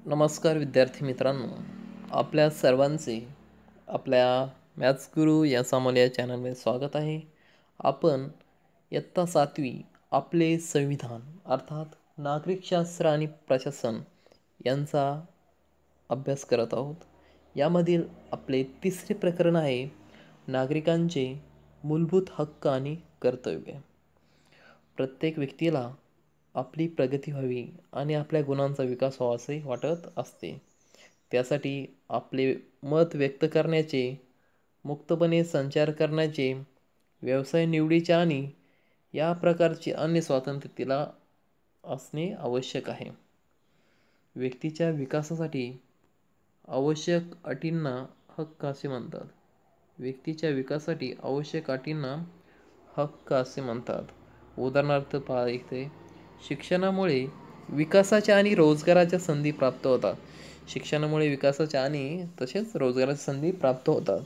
नमस्कार विद्यार्थी मित्रांनो, आपल्या सर्वांचे आपल्या मॅथ्स गुरु या सामोल या चॅनलमध्ये स्वागत आहे. आपण इयत्ता 7वी आपले संविधान अर्थात नागरिकशास्त्र आणि प्रशासन यांचा अभ्यास करत आहोत. यामधील आपले तिसरे प्रकरण आहे नागरिकांचे मूलभूत हक्क आणि कर्तव्य. प्रत्येक व्यक्तीला आपली प्रगती व्हावी आणि आपल्या गुणांचा विकास व्हावा असे वाटत असते. त्यासाठी आपले मत व्यक्त करण्याचे, मुक्तपणे संचार करण्याचे, व्यवसाय निवडीचे आणि या प्रकारचे अन्य स्वातंत्र्य तिला असणे आवश्यक आहे. व्यक्तीच्या विकासासाठी आवश्यक अटींना हक्क असे म्हणतात. व्यक्तीच्या विकासासाठी आवश्यक अटींना हक्क असे म्हणतात. उदाहरणार्थ पहा इथे, शिक्षणामुळे विकासाच्या आणि रोजगाराच्या संधी प्राप्त होतात. शिक्षणामुळे विकासाच्या आणि तसेच रोजगाराच्या संधी प्राप्त होतात.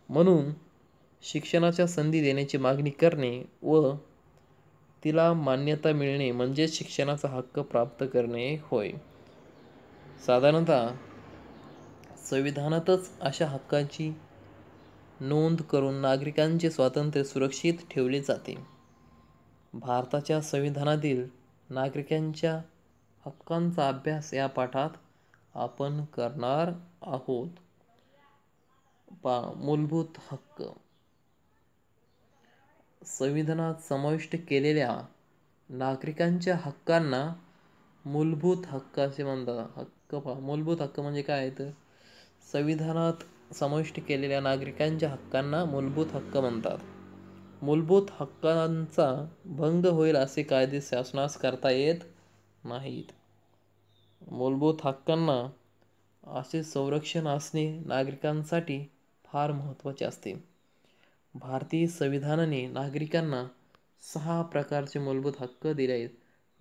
म्हणून शिक्षणाच्या संधी देण्याची मागणी करणे व तिला मान्यता मिळणे म्हणजे शिक्षणाचा हक्क प्राप्त करणे होय. साधारणतः संविधानातच अशा हक्कांची नोंद करून नागरिकांचे स्वातंत्र्य सुरक्षित ठेवले जाते. भारताच्या संविधानातील नागरिकांच्या हक्कांचा अभ्यास या पाठात आपण करणार आहोत. मूलभूत हक्क. संविधानात समाविष्ट केलेल्या नागरिकांच्या हक्कांना मूलभूत हक्क असे म्हणतात. मूलभूत हक्क म्हणजे काय तर संविधानात समाविष्ट केलेल्या नागरिकांच्या हक्कांना मूलभूत हक्क म्हणतात. मूलभूत हक्कांचा भंग होईल असे कायदे शासनास करता येत नाहीत. मूलभूत हक्कांना असे संरक्षण असणे नागरिकांसाठी फार महत्त्वाचे असते. भारतीय संविधानाने नागरिकांना 6 प्रकारचे मूलभूत हक्क दिले आहेत.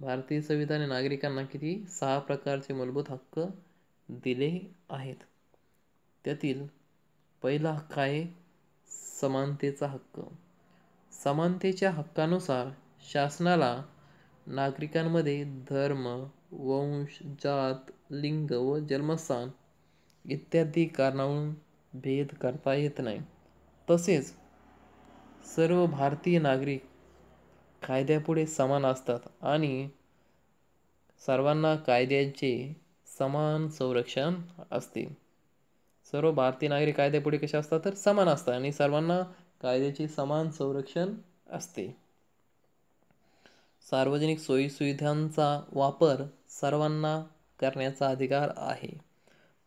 भारतीय संविधानाने नागरिकांना किती 6 प्रकारचे मूलभूत हक्क दिले आहेत. त्यातील पहिला हक्क आहे समानतेचा हक्क. समानतेच्या हक्कानुसार शासनाला नागरिकांमध्ये धर्म, वंश, जात, लिंग व जन्मस्थान इत्यादी कारणावरून भेद करता येत नाही. तसेच सर्व भारतीय नागरिक कायद्यापुढे समान असतात आणि सर्वांना कायद्याचे समान संरक्षण असते. सर्व भारतीय नागरिक कायद्यापुढे कसे असतात तर समान असतात आणि सर्वांना कायद्याचे समान संरक्षण असते. सार्वजनिक सोयीसुविधांचा वापर सर्वांना करण्याचा अधिकार आहे.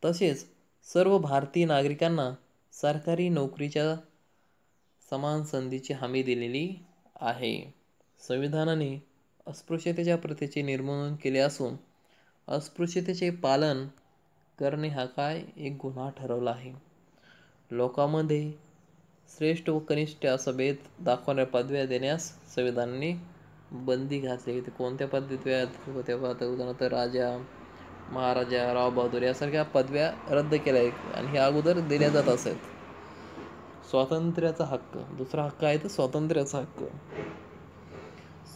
तसेच सर्व भारतीय नागरिकांना सरकारी नोकरीच्या समान संधीची हमी दिलेली आहे. संविधानाने अस्पृश्यतेच्या प्रथेचे निर्मूलन केले असून अस्पृश्यतेचे पालन करणे हा एक गुन्हा ठरवला आहे. लोकांमध्ये श्रेष्ठ व कनिष्ठ असा भेद दाखवणाऱ्या पदव्या देण्यास संविधानाने बंदी घातली. कोणत्या पद्धती होत्या उदाहरणार्थ राजा, महाराजा, राव बहादूर यासारख्या पदव्या रद्द केल्या आहेत आणि हे अगोदर दिल्या जात असत. स्वातंत्र्याचा हक्क. दुसरा हक्क आहे तर स्वातंत्र्याचा हक्क.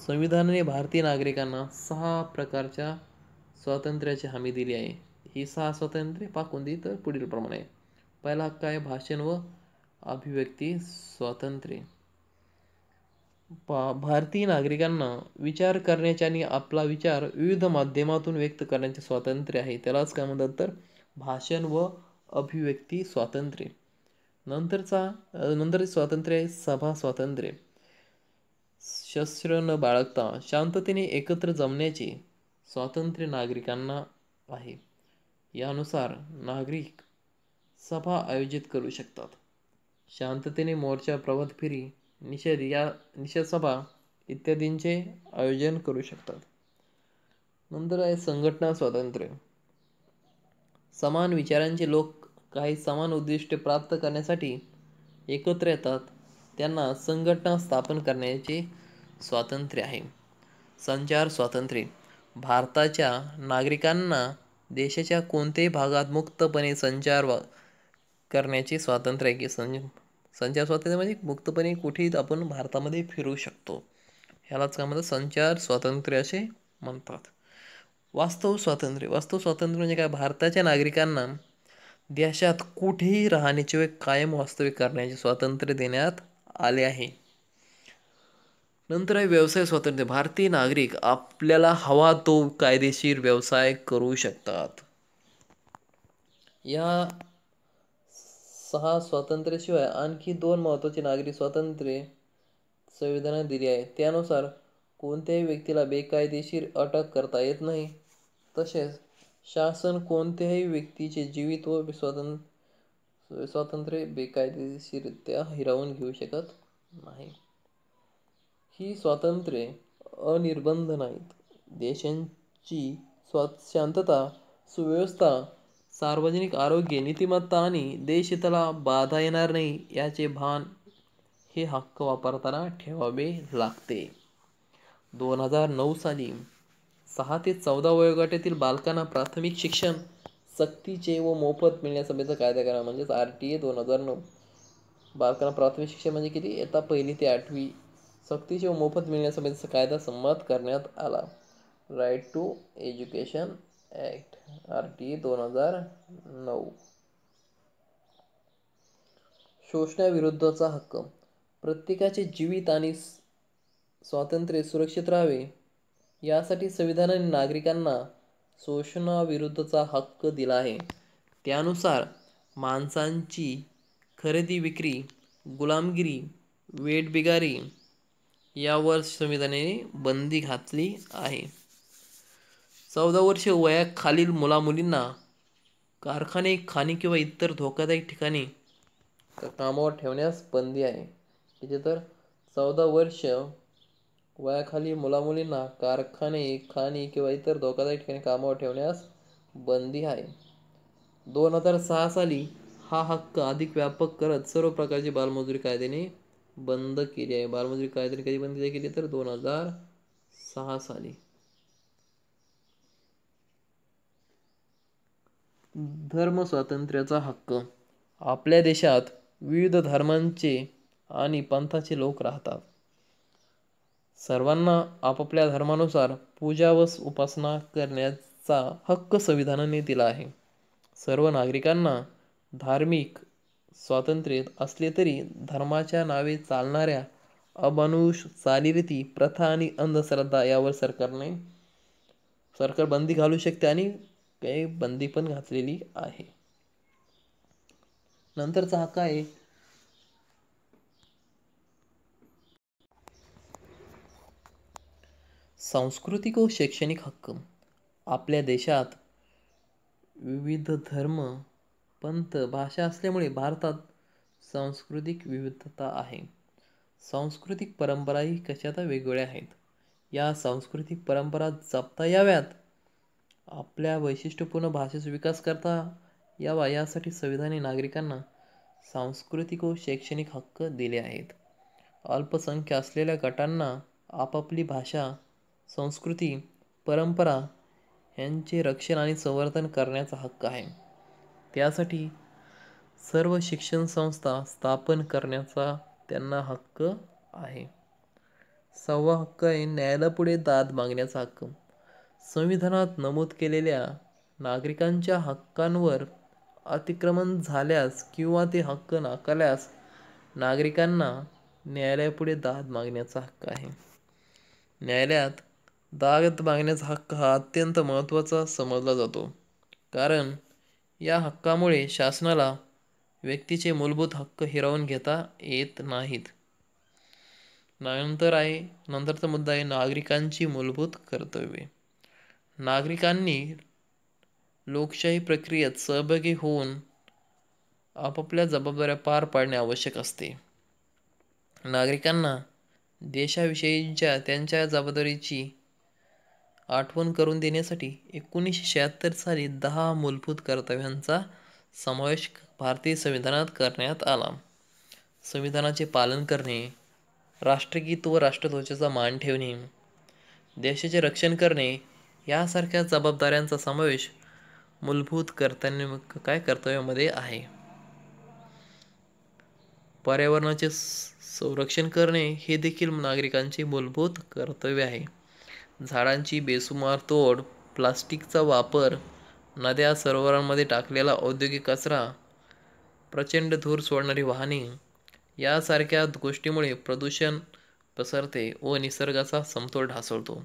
संविधानाने भारतीय नागरिकांना 6 प्रकारच्या स्वातंत्र्याची हमी दिली आहे. ही 6 स्वातंत्र्ये कोणती तर पुढील प्रमाणे आहे. पहिला हक्क आहे भाषण व अभिव्यक्ती स्वातंत्र्य. भारतीय नागरिकांना विचार करण्याचे आणि आपला विचार विविध माध्यमातून व्यक्त करण्याचे स्वातंत्र्य आहे. त्यालाच काय म्हणतात तर भाषण व अभिव्यक्ती स्वातंत्र्य. नंतर स्वातंत्र्य आहे सभा स्वातंत्र्य. शस्त्र न बाळगता शांततेने एकत्र जमण्याचे स्वातंत्र्य नागरिकांना आहे. यानुसार नागरिक सभा आयोजित करू शकतात. शांततेने मोर्चा, प्रभात फेरी, निषेध सभा इत्यादींचे आयोजन करू शकतात. नंतर आहे संघटना स्वातंत्र्य. समान विचारांचे लोक काही समान उद्दिष्टे प्राप्त करण्यासाठी एकत्र येतात. त्यांना संघटना स्थापन करण्याचे स्वातंत्र्य आहे. संचार स्वातंत्र्य. भारताच्या नागरिकांना देशाच्या कोणत्याही भागात मुक्तपणे संचार करण्याचे स्वातंत्र्य आहे. संचार स्वातंत्र्य म्हणजे मुक्तपणे कुठेही आपण भारतामध्ये फिरू शकतो. ह्यालाच काय म्हणतात संचार स्वातंत्र्य असे म्हणतात. वास्तव स्वातंत्र्य म्हणजे काय? भारताच्या नागरिकांना देशात कुठेही राहण्याचे व कायम वास्तव्य करण्याचे स्वातंत्र्य देण्यात आले आहे. नंतर आहे व्यवसाय स्वातंत्र्य. भारतीय नागरिक आपल्याला हवा तो कायदेशीर व्यवसाय करू शकतात. या 6 स्वातंत्र्याशिवाय आणखी 2 महत्त्वाची नागरी स्वातंत्र्ये संविधानाने दिली आहेत. त्यानुसार कोणत्याही व्यक्तीला बेकायदेशीर अटक करता येत नाही. तसेच शासन कोणत्याही व्यक्तीचे जीवित व स्वातंत्र्य बेकायदेशीररित्या हिरावून घेऊ शकत नाही. ही स्वातंत्र्ये अनिर्बंध नाहीत. देशांची शांतता, सुव्यवस्था, सार्वजनिक आरोग्य, नीतिमत्ता आणि देशहिताला बाधा येणार नाही याचे भान हे हक्क वापरताना ठेवावे लागते. 2009 साली 6 ते 14 वयोगटातील बालकांना प्राथमिक शिक्षण सक्तीचे व मोफत मिळण्यासंबंधीचा कायदा करा, म्हणजेच RTA 2009. बालकांना प्राथमिक शिक्षण म्हणजे किती? इयत्ता 1 ते 8वी सक्तीचे व मोफत मिळण्यासंबंधीचा कायदा संमत करण्यात आला. Right to education act RTA 2009. शोषणाविरुद्धचा हक्क. प्रत्येकाचे जीवित आणि स्वातंत्र्य सुरक्षित राहावे यासाठी संविधानाने नागरिकांना शोषणाविरुद्धचा हक्क दिला आहे. त्यानुसार माणसांची खरेदी विक्री, गुलामगिरी, वेठबिगारी यावर संविधानाने बंदी घातली आहे. 14 वर्ष वयाखालील मुलामुलींना कारखाने, खाणी किंवा इतर धोकादायक ठिकाणी कामावर ठेवण्यास बंदी आहे. तिथे तर 14 वर्ष वयाखालील मुलामुलींना कारखाने, खाणी किंवा इतर धोकादायक ठिकाणी कामावर ठेवण्यास बंदी आहे. 2006 साली हा हक्क अधिक व्यापक करत सर्व प्रकारची बालमजुरी कायद्याने बंद केली आहे. बालमजुरी कायद्याने कधी बंद केली तर 2006 साली. धर्म स्वातंत्र्याचा हक्क. आपल्या देशात विविध धर्मांचे आणि पंथाचे लोक राहतात. सर्वांना आपापल्या धर्मानुसार पूजा व उपासना करण्याचा हक्क संविधानाने दिला आहे. सर्व नागरिकांना धार्मिक स्वातंत्र्य असले तरी धर्माच्या नावे चालणाऱ्या अमानुष चालीरीती, प्रथा आणि अंधश्रद्धा यावर सरकार बंदी घालू शकते आणि काही बंदी पण घातलेली आहे. नंतरचा हक्क आहे सांस्कृतिक व शैक्षणिक हक्क. आपल्या देशात विविध धर्म, पंथ, भाषा असल्यामुळे भारतात सांस्कृतिक विविधता आहे. सांस्कृतिक परंपराही कशाता वेगवेगळ्या आहेत. या सांस्कृतिक परंपरा जपता याव्यात, आपल्या वैशिष्ट्यपूर्ण भाषेचा विकास करता यावा यासाठी संविधानाने नागरिकांना सांस्कृतिक व शैक्षणिक हक्क दिले आहेत. अल्पसंख्य असलेल्या गटांना आपापली भाषा, संस्कृती, परंपरा यांचे रक्षण आणि संवर्धन करण्याचा हक्क आहे. त्यासाठी सर्व शिक्षण संस्था स्थापन करण्याचा त्यांना हक्क आहे. 6वा हक्क आहे न्यायालयापुढे दाद मागण्याचा हक्क. संविधानात नमूद केलेल्या नागरिकांच्या हक्कांवर अतिक्रमण झाल्यास किंवा ते हक्क नाकारल्यास नागरिकांना न्यायालयापुढे दाद मागण्याचा हक्क आहे. न्यायालयात दाद मागण्याचा हक्क हा अत्यंत महत्त्वाचा समजला जातो, कारण या हक्कामुळे शासनाला व्यक्तीचे मूलभूत हक्क हिरावून घेता येत नाहीत. नंतरचा मुद्दा आहे नागरिकांची मूलभूत कर्तव्ये. नागरिकांनी लोकशाही प्रक्रियेत सहभागी होऊन आपापल्या जबाबदाऱ्या पार पाडणे आवश्यक असते. नागरिकांना देशाविषयीच्या त्यांच्या जबाबदारीची आठवण करून देण्यासाठी 1976 साली 10 मूलभूत कर्तव्यांचा समावेश भारतीय संविधानात करण्यात आला. संविधानाचे पालन करणे, राष्ट्रगीत व राष्ट्रध्वजाचा मान ठेवणे, देशाचे रक्षण करणे यासारख्या जबाबदाऱ्यांचा समावेश मूलभूत कर्तव्यामध्ये आहे. पर्यावरणाचे संरक्षण करणे हे देखील नागरिकांचे मूलभूत कर्तव्य आहे. झाडांची बेसुमार तोड, प्लास्टिकचा वापर, नद्या सरोवरांमध्ये टाकलेला औद्योगिक कचरा, प्रचंड धूर सोडणारी वाहने यासारख्या गोष्टीमुळे प्रदूषण पसरते व निसर्गाचा समतोल ढासळतो.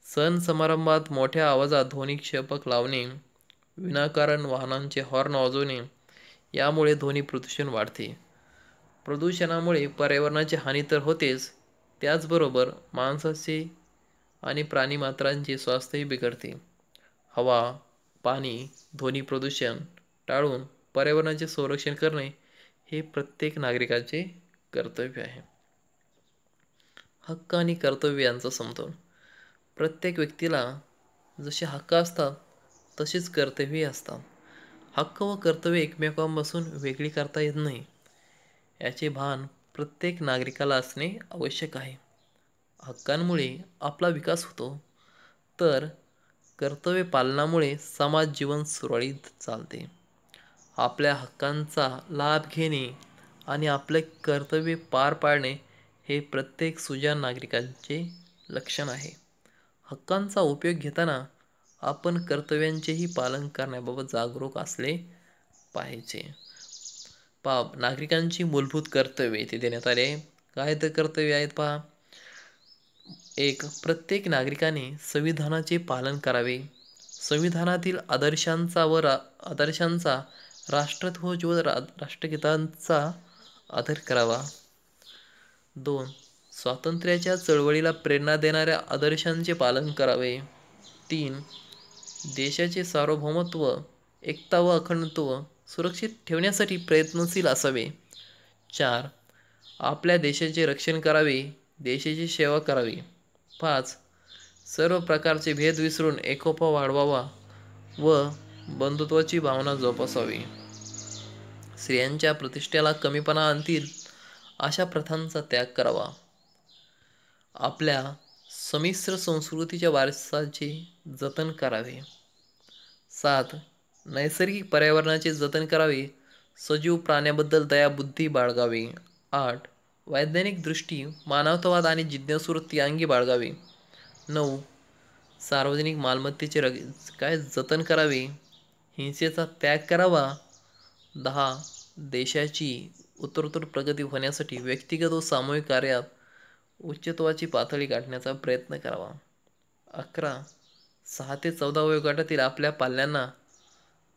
सण समारंभात मोठ्या आवाजात ध्वनिक्षेपक लावणे, विनाकारण वाहनांचे हॉर्न वाजवणे यामुळे ध्वनी प्रदूषण वाढते. प्रदूषणामुळे पर्यावरणाची हानी तर होतेच, त्याचबरोबर माणसाचे आणि प्राणीमात्रांचे स्वास्थ्यही बिघडते. हवा, पाणी, ध्वनी प्रदूषण टाळून पर्यावरणाचे संरक्षण करणे हे प्रत्येक नागरिकाचे कर्तव्य आहे. हक्क आणि कर्तव्य यांचा समतोल. प्रत्येक व्यक्तीला जसे हक्क असतात तशीच कर्तव्ये असतात. हक्क व कर्तव्य एकमेकांपासून वेगळी करता येत नाही, याचे भान प्रत्येक नागरिकाला असणे आवश्यक आहे. हक्कांमुळे आपला विकास होतो, तर कर्तव्य पालनामुळे समाज जीवन सुरळीत चालते. आपल्या हक्कांचा लाभ घेणे आणि आपले कर्तव्य पार पाडणे हे प्रत्येक सुजाण नागरिकांचे लक्षण आहे. हक्कांचा उपयोग घेताना आपण कर्तव्यांचेही पालन करण्याबाबत जागरूक असले पाहिजे. नागरिकांची मूलभूत कर्तव्ये इथे देण्यात आले. काय तर कर्तव्य आहेत पहा. 1. प्रत्येक नागरिकाने संविधानाचे पालन करावे. संविधानातील आदर्शांचा, राष्ट्रध्वज व राष्ट्रगीतांचा आदर करावा. 2. स्वातंत्र्याच्या चळवळीला प्रेरणा देणाऱ्या आदर्शांचे पालन करावे. 3. देशाचे सार्वभौमत्व, एकता व अखंडत्व सुरक्षित ठेवण्यासाठी प्रयत्नशील असावे. 4. आपल्या देशाचे रक्षण करावे, देशाची सेवा करावी. 5. सर्व प्रकारचे भेद विसरून एकोपा वाढवावा व बंधुत्वाची भावना जोपासावी. स्त्रियांच्या प्रतिष्ठेला कमीपणा आणतील अशा प्रथांचा त्याग करावा. आपल्या संमिश्र संस्कृतीच्या वारसाचे जतन करावे. 7. नैसर्गिक पर्यावरणाचे जतन करावे. सजीव प्राण्याबद्दल दयाबुद्धी बाळगावी. 8. वैज्ञानिक दृष्टी, मानवतावाद आणि जिज्ञासू वृत्ती अंगी बाळगावी. 9. सार्वजनिक मालमत्तेचे जतन करावे, हिंसेचा त्याग करावा. 10. देशाची उत्तरोत्तर प्रगती होण्यासाठी व्यक्तिगत व सामूहिक कार्यात उच्चत्वाची पातळी गाठण्याचा प्रयत्न करावा. 11. 6 ते 14 वयोगटातील आपल्या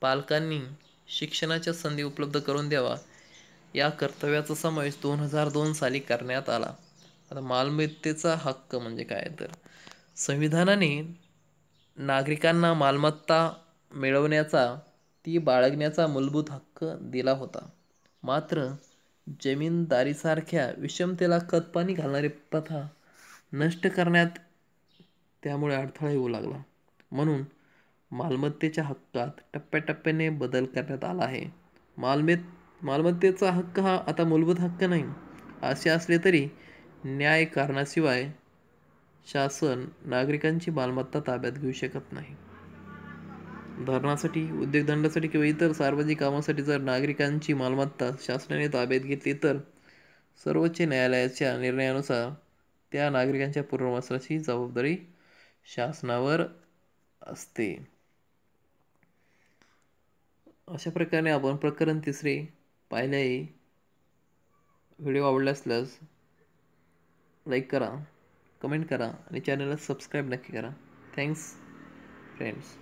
पालकांनी शिक्षणाच्या संधी उपलब्ध करून द्यावा. या कर्तव्याचा समावेश 2002 साली करण्यात आला. आता मालमत्तेचा हक्क म्हणजे काय तर संविधानाने नागरिकांना मालमत्ता मिळवण्याचा, ती बाळगण्याचा मूलभूत हक्क दिला होता. मात्र जमीनदारीसारख्या विषमतेला खतपाणी घालणारी प्रथा नष्ट करण्यात त्यामुळे अडथळा येऊ लागला. म्हणून मालमत्तेच्या हक्कात टप्प्याटप्प्याने बदल करण्यात आला आहे. मालमत्तेचा हक्क हा आता मूलभूत हक्क नाही असे असले तरी न्याय कारणाशिवाय शासन नागरिकांची मालमत्ता ताब्यात घेऊ शकत नाही. धरणासाठी, उद्योगधंद्यासाठी किंवा इतर सार्वजनिक कामासाठी जर नागरिकांची मालमत्ता शासनाने ताब्यात घेतली तर सर्वोच्च न्यायालयाच्या निर्णयानुसार त्या नागरिकांच्या पुनर्वसनाची जबाबदारी शासनावर असते. अशा प्रकारे आपण प्रकरण 3 पाहिले आहे. व्हिडिओ आवडला असल्यास लाईक करा, कमेंट करा आणि चॅनलला सबस्क्राईब नक्की करा. Thanks friends.